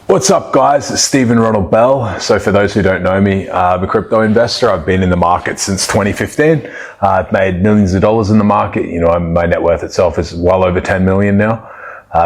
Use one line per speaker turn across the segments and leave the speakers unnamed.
What's up, guys? It's Stephen Ronald Bell. So for those who don't know me, I'm a crypto investor. I've been in the market since 2015. I've made millions of dollars in the market. My net worth itself is well over 10 million now.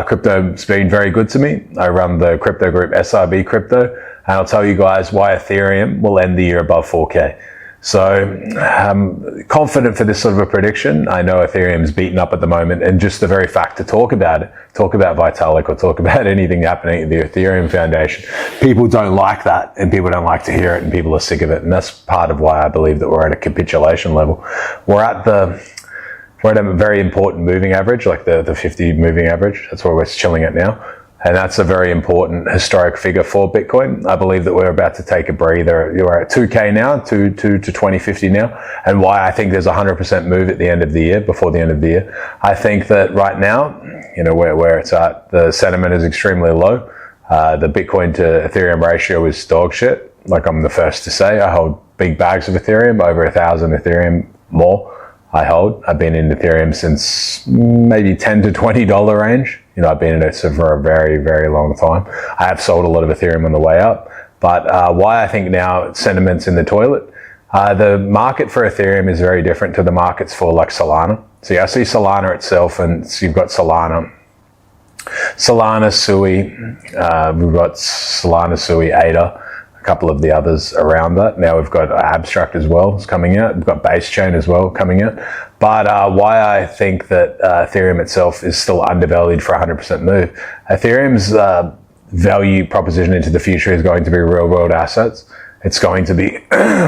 Crypto's been very good to me. I run the crypto group SRB Crypto, and I'll tell you guys why Ethereum will end the year above 4K. So I'm confident for this sort of a prediction. I know Ethereum's beaten up at the moment, and just the very fact to talk about it, talk about Vitalik or talk about anything happening at the Ethereum Foundation, people don't like that, and people don't like to hear it, and people are sick of it. And that's part of why I believe that we're at a capitulation level. We're at a very important moving average, like the 50 moving average. That's where we're chilling at now. And that's a very important historic figure for Bitcoin. I believe that we're about to take a breather. You're at 2K now, to 2050 now. And why I think there's a 100% move at the end of the year, before the end of the year. I think that right now, where it's at, the sentiment is extremely low. The Bitcoin to Ethereum ratio is dog shit. Like I'm the first to say, I hold big bags of Ethereum, over 1,000 Ethereum more. I've been in Ethereum since maybe $10 to $20 range. I've been in it for a very, very long time. I have sold a lot of Ethereum on the way up, but why I think now sentiment's in the toilet. The market for Ethereum is very different to the markets for like Solana. So I see Solana itself, and so you've got Solana, Sui, we've got Solana, Sui, ADA, a couple of the others around that. Now we've got Abstract as well, it's coming out. We've got Base Chain as well coming out. But why I think that Ethereum itself is still undervalued for a 100% move. Ethereum's value proposition into the future is going to be real world assets. It's going to be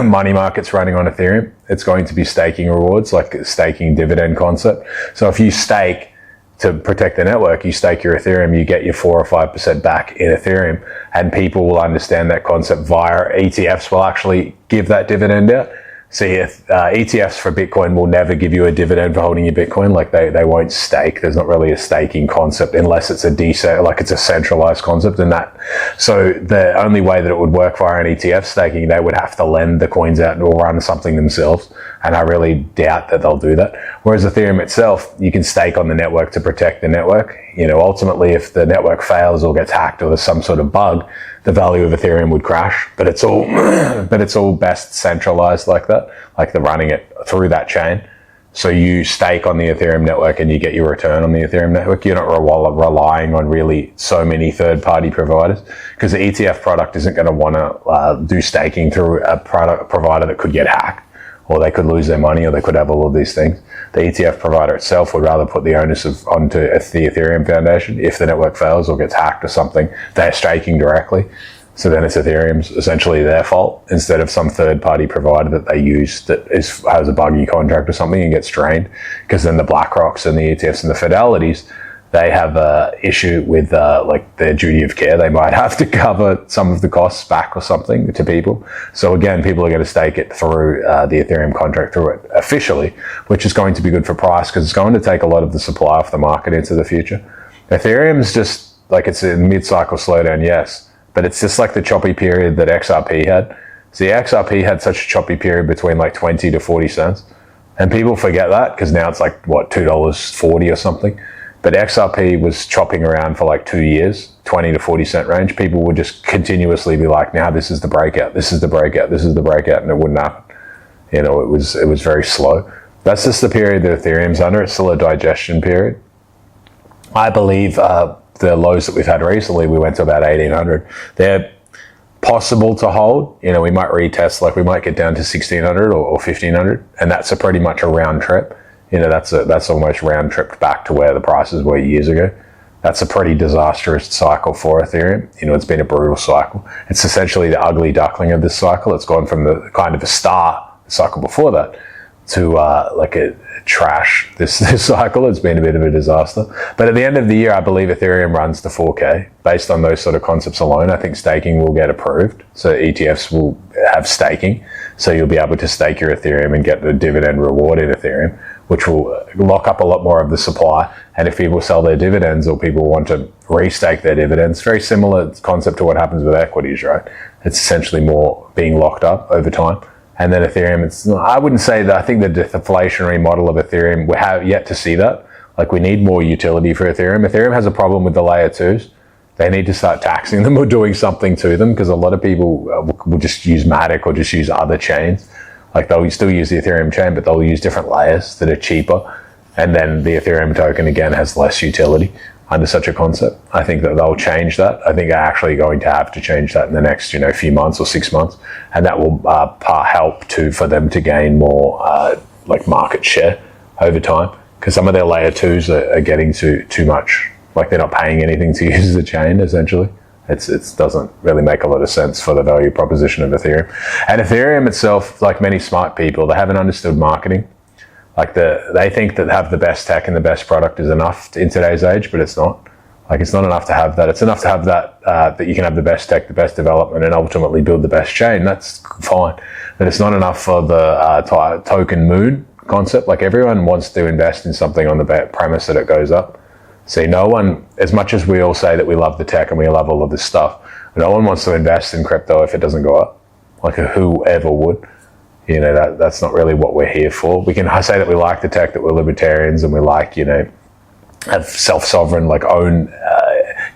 money markets running on Ethereum. It's going to be staking rewards, like a staking dividend concept. So if you stake to protect the network, you stake your Ethereum, you get your 4 or 5% back in Ethereum, and people will understand that concept via ETFs will actually give that dividend out. See, if ETFs for Bitcoin will never give you a dividend for holding your Bitcoin, like they won't stake. There's not really a staking concept unless it's it's a centralized concept in that. So the only way that it would work via an ETF staking, they would have to lend the coins out or run something themselves. And I really doubt that they'll do that. Whereas Ethereum itself, you can stake on the network to protect the network. Ultimately, if the network fails or gets hacked or there's some sort of bug, the value of Ethereum would crash. But it's all best centralized like that, like they're running it through that chain. So you stake on the Ethereum network and you get your return on the Ethereum network. You're not relying on really so many third-party providers, because the ETF product isn't going to want to do staking through a provider that could get hacked, or they could lose their money, or they could have all of these things. The ETF provider itself would rather put the onus onto the Ethereum Foundation. If the network fails or gets hacked or something, they're staking directly. So then it's Ethereum's essentially their fault, instead of some third-party provider that they use that has a buggy contract or something and gets drained. Because then the BlackRocks and the ETFs and the Fidelities, they have a issue with their duty of care. They might have to cover some of the costs back or something to people. So again, people are going to stake it through the Ethereum contract through it officially, which is going to be good for price, because it's going to take a lot of the supply off the market into the future. Ethereum's just like, it's a mid-cycle slowdown, yes, but it's just like the choppy period that XRP had. See, XRP had such a choppy period between like 20 to 40 cents. And people forget that, because now it's like, what, $2.40 or something. But XRP was chopping around for like 2 years, 20 to 40 cent range. People would just continuously be like, now this is the breakout, this is the breakout, this is the breakout, and it wouldn't happen. It was very slow. That's just the period that Ethereum's under. It's still a digestion period. I believe the lows that we've had recently, we went to about 1,800. They're possible to hold. We might retest, like we might get down to 1,600 or 1,500, and that's pretty much a round trip. That's almost round tripped back to where the prices were years ago. That's a pretty disastrous cycle for Ethereum. It's been a brutal cycle. It's essentially the ugly duckling of this cycle. It's gone from the kind of a star cycle before that to like a trash this cycle. It's been a bit of a disaster. But at the end of the year, I believe Ethereum runs to 4K. Based on those sort of concepts alone, I think staking will get approved. So ETFs will have staking. So you'll be able to stake your Ethereum and get the dividend reward in Ethereum, which will lock up a lot more of the supply. And if people sell their dividends, or people want to restake their dividends, very similar concept to what happens with equities, right? It's essentially more being locked up over time. And then Ethereum, I wouldn't say that. I think the deflationary model of Ethereum, we have yet to see that. Like, we need more utility for Ethereum. Ethereum has a problem with the layer twos. They need to start taxing them or doing something to them, because a lot of people will just use Matic or just use other chains. Like they'll still use the Ethereum chain, but they'll use different layers that are cheaper. And then the Ethereum token, again, has less utility under such a concept. I think that they'll change that. I think they're actually going to have to change that in the next, few months or 6 months. And that will help for them to gain more like market share over time. Because some of their layer 2s are getting too much. Like they're not paying anything to use the chain, essentially. It doesn't really make a lot of sense for the value proposition of Ethereum. And Ethereum itself, like many smart people, they haven't understood marketing. Like they think that have the best tech and the best product is enough in today's age, but it's not. Like it's not enough to have that. It's enough to have that, that you can have the best tech, the best development, and ultimately build the best chain. That's fine. But it's not enough for the token moon concept. Like everyone wants to invest in something on the premise that it goes up. See, no one, as much as we all say that we love the tech and we love all of this stuff, no one wants to invest in crypto if it doesn't go up. Like whoever would. That's not really what we're here for. We can say that we like the tech, that we're libertarians, and we like, have self-sovereign, like own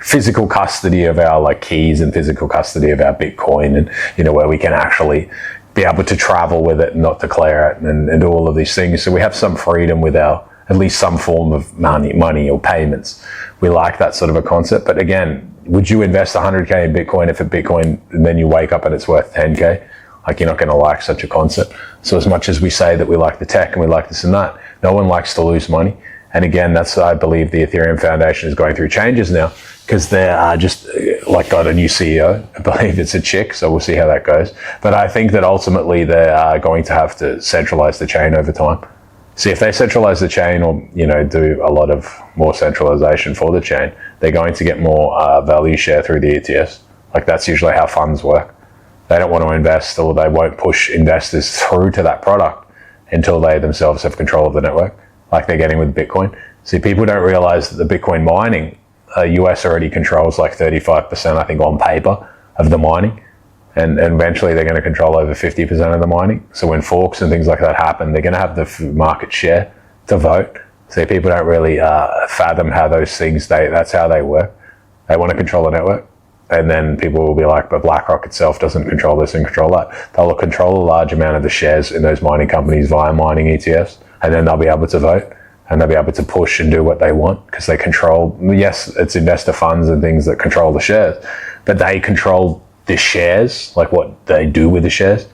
physical custody of our like keys and physical custody of our Bitcoin, and, where we can actually be able to travel with it and not declare it and do all of these things. So we have some freedom with at least some form of money or payments. We like that sort of a concept. But again, would you invest 100K in Bitcoin if Bitcoin, and then you wake up and it's worth 10K? Like you're not going to like such a concept. So as much as we say that we like the tech and we like this and that, no one likes to lose money. And again, I believe the Ethereum Foundation is going through changes now, because they're just got a new CEO. I believe it's a chick, so we'll see how that goes. But I think that ultimately they are going to have to centralize the chain over time. See, if they centralize the chain or, do a lot of more centralization for the chain, they're going to get more value share through the ETFs. Like that's usually how funds work. They don't want to invest, or they won't push investors through to that product until they themselves have control of the network, like they're getting with Bitcoin. See, people don't realize that the Bitcoin mining, US already controls like 35%, I think, on paper of the mining. And eventually they're going to control over 50% of the mining. So when forks and things like that happen, they're going to have the market share to vote. So people don't really fathom how those things, that's how they work. They want to control the network. And then people will be like, but BlackRock itself doesn't control this and control that. They'll control a large amount of the shares in those mining companies via mining ETFs. And then they'll be able to vote. And they'll be able to push and do what they want, because they control, yes, it's investor funds and things that control the shares. But they control the shares, like what they do with the shares.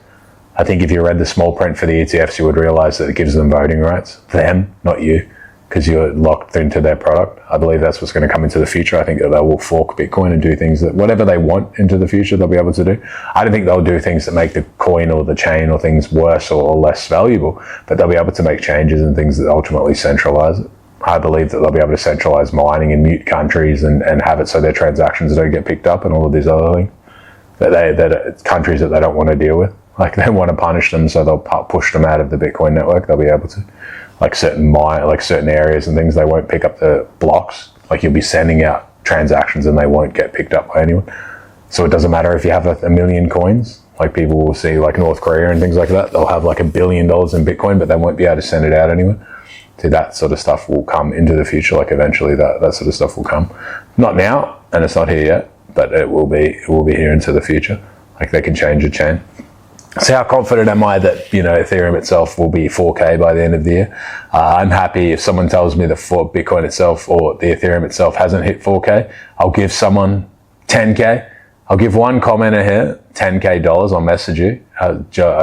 I think if you read the small print for the ETFs, you would realize that it gives them voting rights. Them, not you, because you're locked into their product. I believe that's what's going to come into the future. I think that they will fork Bitcoin and do things that whatever they want into the future, they'll be able to do. I don't think they'll do things that make the coin or the chain or things worse or less valuable, but they'll be able to make changes and things that ultimately centralize it. I believe that they'll be able to centralize mining in mute countries and have it so their transactions don't get picked up and all of these other things. That countries that they don't want to deal with, like they want to punish them, so they'll push them out of the Bitcoin network. They'll be able to, like certain areas and things, they won't pick up the blocks. Like you'll be sending out transactions and they won't get picked up by anyone. So it doesn't matter if you have a million coins. Like people will see, like North Korea and things like that, they'll have like $1 billion in Bitcoin, but they won't be able to send it out anywhere. So that sort of stuff will come into the future. Like eventually that sort of stuff will come. Not now, and it's not here yet, but it will be here into the future. Like they can change a chain. So how confident am I that, Ethereum itself will be 4K by the end of the year? I'm happy if someone tells me that for Bitcoin itself or the Ethereum itself hasn't hit 4K. I'll give someone 10K. I'll give one commenter here $10K. I'll message you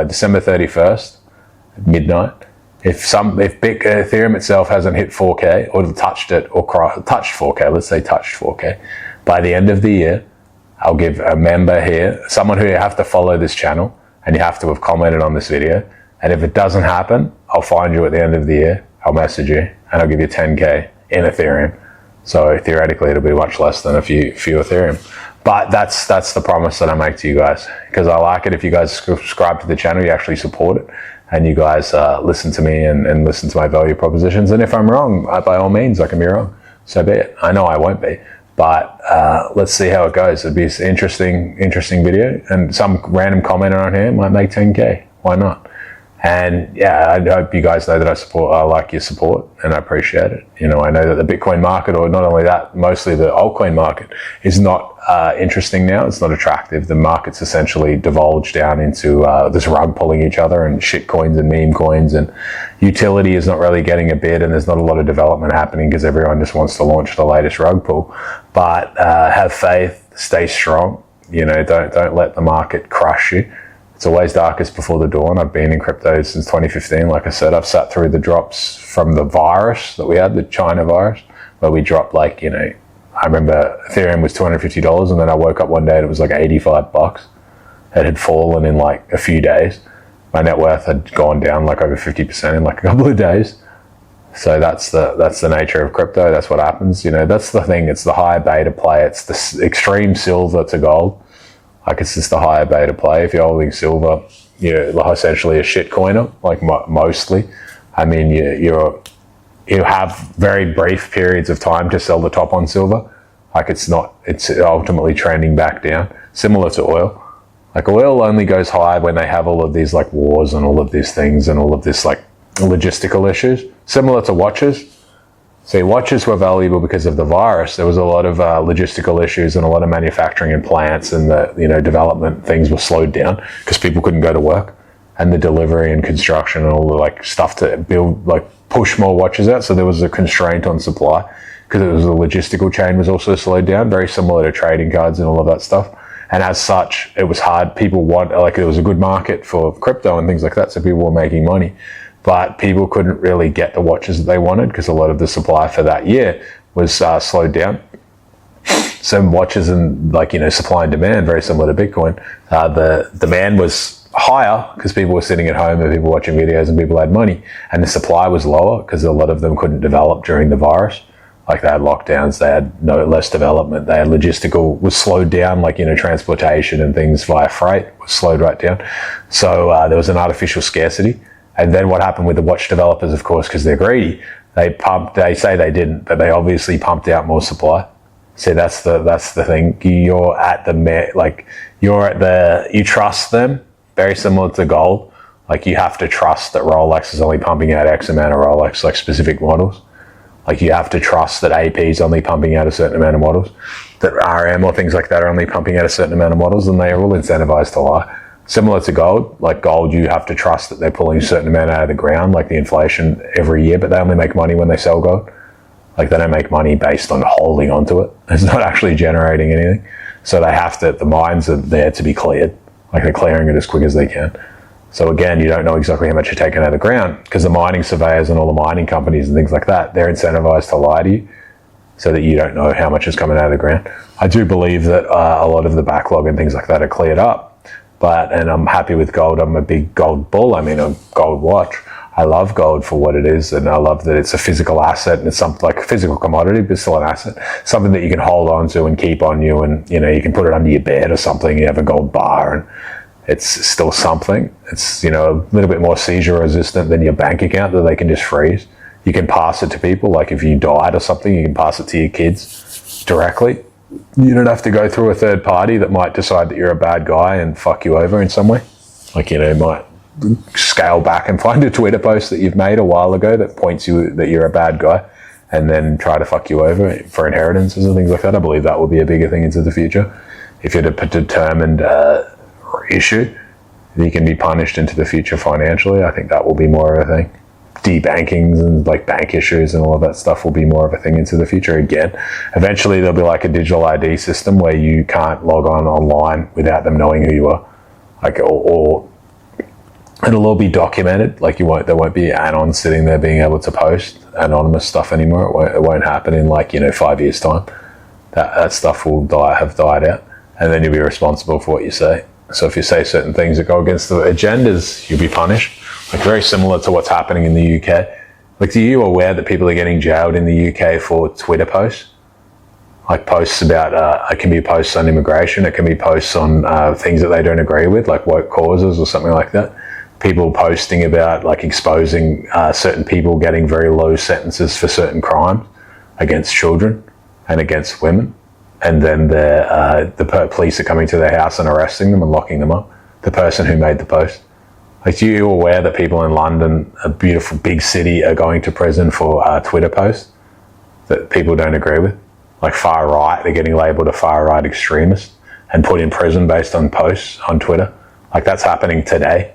December 31st at midnight. If Ethereum itself hasn't hit 4K or touched 4K, let's say touched 4K, by the end of the year, I'll give a member here, someone who you have to follow this channel, and you have to have commented on this video. And if it doesn't happen, I'll find you at the end of the year, I'll message you, and I'll give you 10K in Ethereum. So theoretically, it'll be much less than a few Ethereum. But that's the promise that I make to you guys, because I like it if you guys subscribe to the channel, you actually support it, and you guys listen to me and listen to my value propositions. And if I'm wrong, by all means, I can be wrong. So be it. I know I won't be. But let's see how it goes. It'd be an interesting video. And some random commenter on here might make 10K. Why not? And yeah, I hope you guys know that I like your support, and I appreciate it. You know, I know that the Bitcoin market, or not only that, mostly the altcoin market, is not interesting now. It's not attractive. The market's essentially divulged down into this rug pulling each other, and shit coins and meme coins, and utility is not really getting a bid, and there's not a lot of development happening because everyone just wants to launch the latest rug pull. But have faith, stay strong. You know, don't let the market crush you. It's always darkest before the dawn. I've been in crypto since 2015. Like I said, I've sat through the drops from the virus that we had, the China virus, where we dropped like, you know, I remember Ethereum was $250, and then I woke up one day and it was like $85. It had fallen in like a few days. My net worth had gone down like over 50% in like a couple of days. So that's the nature of crypto. That's what happens. You know, that's the thing. It's the high beta play. It's the extreme silver to gold. Like, it's just the higher beta play. If you're holding silver, you're essentially a shit coiner, like mostly. I mean, you have very brief periods of time to sell the top on silver. Like, it's ultimately trending back down, similar to oil. Like, oil only goes high when they have all of these like wars and all of these things and all of this like logistical issues, similar to watches. See, watches were valuable because of the virus. There was a lot of logistical issues and a lot of manufacturing in plants, and the development things were slowed down because people couldn't go to work, and the delivery and construction and all the like stuff to build, like push more watches out. So there was a constraint on supply because it was the logistical chain was also slowed down, very similar to trading cards and all of that stuff. And as such, it was hard. It was a good market for crypto and things like that, so people were making money. But people couldn't really get the watches that they wanted because a lot of the supply for that year was slowed down. So watches and supply and demand, very similar to Bitcoin. The demand was higher because people were sitting at home and people were watching videos and people had money. And the supply was lower because a lot of them couldn't develop during the virus. Like, they had lockdowns, they had less development, they had logistical was slowed down, transportation and things via freight was slowed right down. So there was an artificial scarcity. And then what happened with the watch developers, of course, because they're greedy, they say they didn't, but they obviously pumped out more supply. So that's the thing. You trust them, very similar to gold. Like, you have to trust that Rolex is only pumping out X amount of Rolex, like specific models. Like, you have to trust that AP is only pumping out a certain amount of models, that RM or things like that are only pumping out a certain amount of models, and they are all incentivized to lie. Similar to gold, like gold, you have to trust that they're pulling a certain amount out of the ground, like the inflation every year, but they only make money when they sell gold. Like, they don't make money based on holding onto it. It's not actually generating anything. So the mines are there to be cleared. Like, they're clearing it as quick as they can. So again, you don't know exactly how much you're taking out of the ground because the mining surveyors and all the mining companies and things like that, they're incentivized to lie to you so that you don't know how much is coming out of the ground. I do believe that a lot of the backlog and things like that are cleared up. And I'm happy with gold. I'm a big gold bull. I mean, a gold watch. I love gold for what it is, and I love that it's a physical asset, and it's something like a physical commodity, but still an asset. Something that you can hold on to and keep on you, and you can put it under your bed or something. You have a gold bar, and it's still something. It's a little bit more seizure resistant than your bank account that they can just freeze. You can pass it to people. Like, if you died or something, you can pass it to your kids directly. You don't have to go through a third party that might decide that you're a bad guy and fuck you over in some way. Like, might scale back and find a Twitter post that you've made a while ago that points you that you're a bad guy and then try to fuck you over for inheritances and things like that. I believe that will be a bigger thing into the future. If you're a determined issue, you can be punished into the future financially. I think that will be more of a thing. Debankings and like bank issues and all of that stuff will be more of a thing into the future again. Eventually there'll be like a digital ID system where you can't log on online without them knowing who you are. Like, or it'll all be documented. Like, there won't be anons sitting there being able to post anonymous stuff anymore. It won't happen in 5 years time. That stuff will have died out, and then you'll be responsible for what you say. So if you say certain things that go against the agendas, you'll be punished. Like, very similar to what's happening in the UK. Like, are you aware that people are getting jailed in the UK for Twitter posts? Like, posts about, it can be posts on immigration, it can be posts on things that they don't agree with, like woke causes or something like that. People posting about, like, exposing certain people getting very low sentences for certain crimes against children and against women. And then the police are coming to their house and arresting them and locking them up. The person who made the post. Like, are you aware that people in London, a beautiful big city, are going to prison for Twitter posts that people don't agree with? Like far right, they're getting labelled a far right extremist and put in prison based on posts on Twitter. Like that's happening today.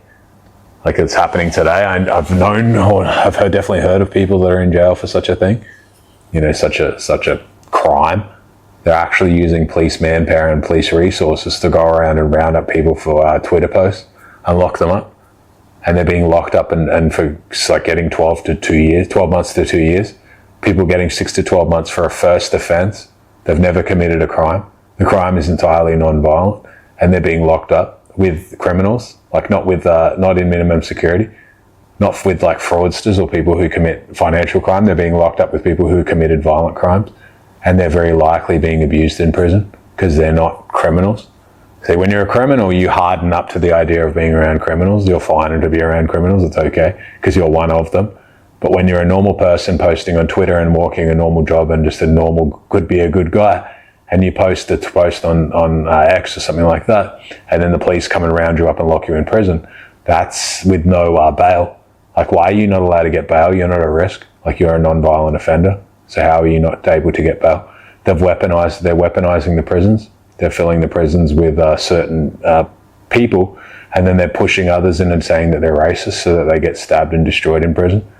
Like it's happening today. I've known, or I've definitely heard of people that are in jail for such a thing. You know, such a crime. They're actually using police manpower and police resources to go around and round up people for Twitter posts and lock them up. And they're being locked up and for like getting 12 months to 2 years. People getting 6 to 12 months for a first offence. They've never committed a crime. The crime is entirely non-violent, and they're being locked up with criminals, like not in minimum security, not with like fraudsters or people who commit financial crime. They're being locked up with people who committed violent crimes, and they're very likely being abused in prison because they're not criminals. See, when you're a criminal, you harden up to the idea of being around criminals. You're fine to be around criminals. It's okay because you're one of them. But when you're a normal person posting on Twitter and walking a normal job and just could be a good guy, and you post on X or something like that, and then the police come and round you up and lock you in prison, that's with no bail. Like, why are you not allowed to get bail? You're not at risk. Like, you're a non-violent offender. So how are you not able to get bail? They're weaponizing the prisons. They're filling the prisons with certain people, and then they're pushing others in and saying that they're racist so that they get stabbed and destroyed in prison.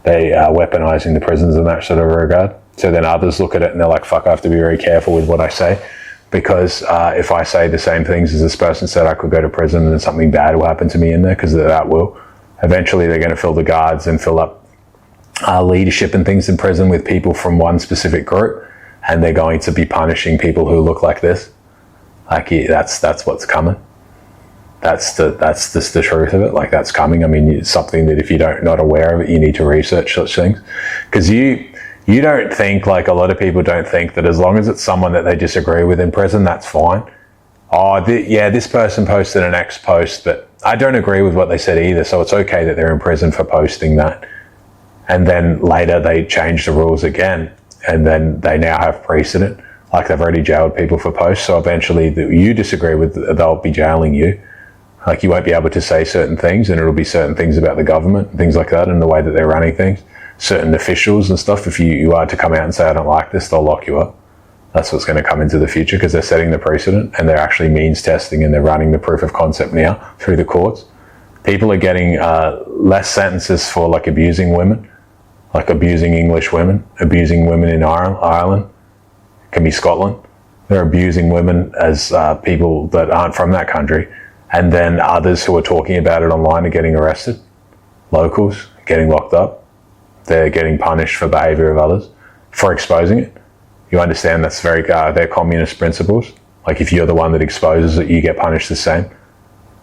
They are weaponizing the prisons in that sort of regard. So then others look at it and they're like, fuck, I have to be very careful with what I say, because if I say the same things as this person said, I could go to prison and then something bad will happen to me in there, because that will. Eventually they're going to fill the guards and fill up leadership and things in prison with people from one specific group, and they're going to be punishing people who look like this. Like, yeah, that's what's coming. That's just the truth of it. Like, that's coming. I mean, it's something that if you're not aware of it, you need to research such things, because you don't think, like a lot of people don't think, that as long as it's someone that they disagree with in prison, that's fine. Oh, this person posted an X post, but I don't agree with what they said either, so it's okay that they're in prison for posting that. And then later they change the rules again, and then they now have precedent. Like, they've already jailed people for posts, so eventually you disagree with, they'll be jailing you. Like, you won't be able to say certain things, and it'll be certain things about the government, things like that, and the way that they're running things. Certain officials and stuff, if you are to come out and say, I don't like this, they'll lock you up. That's what's going to come into the future, because they're setting the precedent, and they're actually means testing, and they're running the proof of concept now through the courts. People are getting less sentences for, like, abusing women, like abusing English women, abusing women in Ireland. It can be Scotland. They're abusing women as people that aren't from that country. And then others who are talking about it online are getting arrested. Locals getting locked up. They're getting punished for behaviour of others, for exposing it. You understand that's they're communist principles. Like, if you're the one that exposes it, you get punished the same.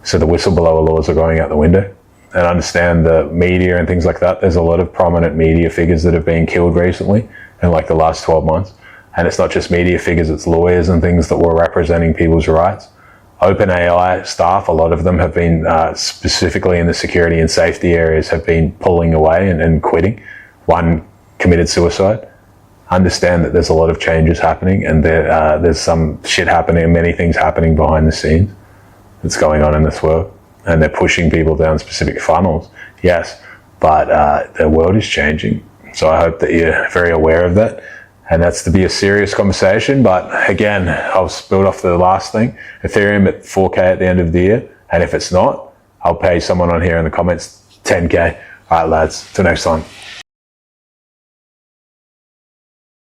So the whistleblower laws are going out the window. And understand the media and things like that. There's a lot of prominent media figures that have been killed recently in like the last 12 months. And it's not just media figures, it's lawyers and things that were representing people's rights. OpenAI staff, a lot of them have been, specifically in the security and safety areas, have been pulling away and quitting. One committed suicide. Understand that there's a lot of changes happening, and there's some shit happening, many things happening behind the scenes that's going on in this world. And they're pushing people down specific funnels, yes, but the world is changing. So I hope that you're very aware of that. And that's to be a serious conversation. But again, I'll build off the last thing. Ethereum at 4K at the end of the year. And if it's not, I'll pay someone on here in the comments 10K. All right, lads. Till next time.